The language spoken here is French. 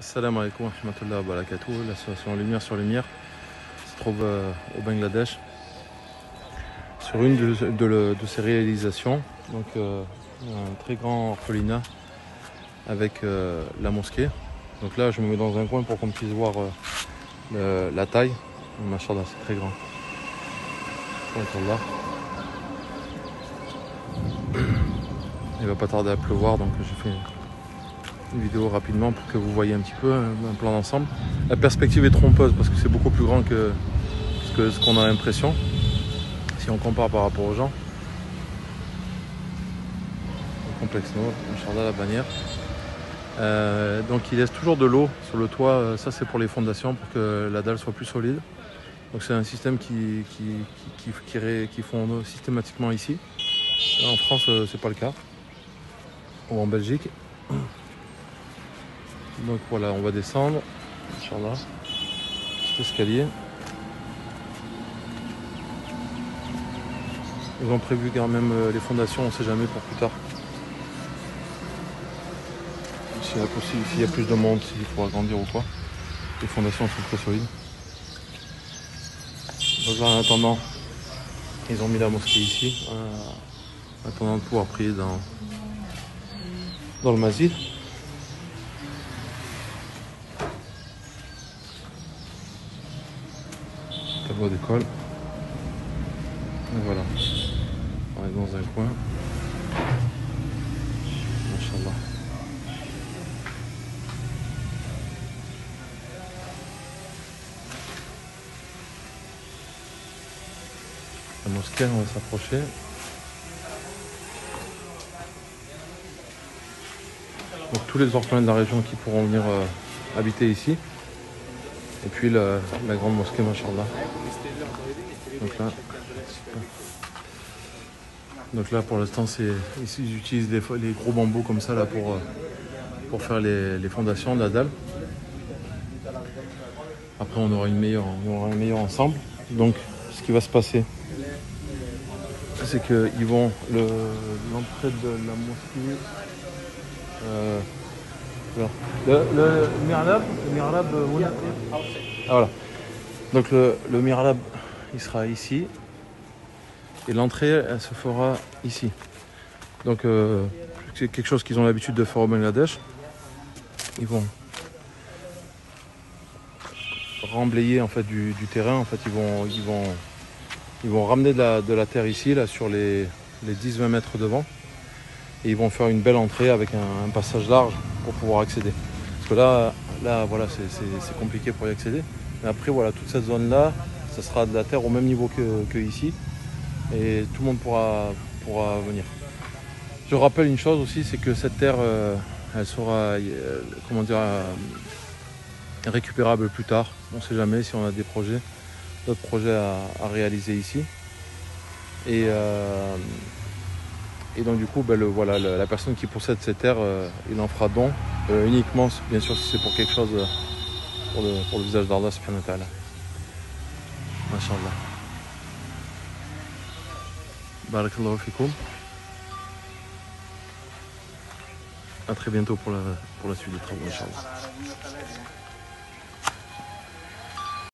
Assalamu alaikum wa rahmatullahi wa barakatuh. L'association Lumière sur Lumière se trouve au Bangladesh sur une de ses réalisations. Donc un très grand orphelinat avec la mosquée. Donc là je me mets dans un coin pour qu'on puisse voir la taille. Machallah, c'est très grand. Là. Il va pas tarder à pleuvoir, donc je fais une vidéo rapidement pour que vous voyez un petit peu un plan d'ensemble. La perspective est trompeuse parce que c'est beaucoup plus grand que ce qu'on a l'impression si on compare par rapport aux gens. Le complexe Nour, Inch'Allah, la bannière. Donc il laisse toujours de l'eau sur le toit, ça c'est pour les fondations pour que la dalle soit plus solide. Donc c'est un système qui font systématiquement ici. En France c'est pas le cas, ou en Belgique. Donc voilà, on va descendre, Inch'Allah, petit escalier. Ils ont prévu quand même les fondations, on ne sait jamais pour plus tard. S'il y a plus de monde, s'il faut agrandir ou quoi. Les fondations sont très solides. Donc là, en attendant, ils ont mis la mosquée ici, en attendant de pouvoir prier dans le masjid. Tableau d'école. Et voilà. On est dans un coin. Inch'Allah. La mosquée, on va s'approcher. Donc tous les orphelins de la région qui pourront venir habiter ici. Et puis la grande mosquée, machallah. Donc là pour l'instant ici j'utilise les gros bambous comme ça là pour faire les fondations de la dalle. Après on aura un meilleur ensemble. Donc ce qui va se passer, c'est qu'ils vont l'entrée de la mosquée. Le mihrab, voilà. Donc le mihrab il sera ici et l'entrée elle se fera ici. Donc c'est quelque chose qu'ils ont l'habitude de faire au Bangladesh. Ils vont remblayer en fait du terrain. En fait ils vont ramener de la terre ici là sur les 10-20 mètres devant. Et ils vont faire une belle entrée avec un passage large pour pouvoir accéder. Parce que là voilà, c'est compliqué pour y accéder. Mais après, voilà, toute cette zone-là, ça sera de la terre au même niveau que ici. Et tout le monde pourra venir. Je rappelle une chose aussi, c'est que cette terre, elle sera récupérable plus tard. On ne sait jamais si on a d'autres projets à réaliser ici. Et donc du coup, la personne qui possède cette terre, il en fera don uniquement, bien sûr, si c'est pour quelque chose, pour le visage d'Allah subhanahu wa ta'ala. Masha'Allah. Barakallahu fikoum. A très bientôt pour la suite des travaux, Inch'Allah.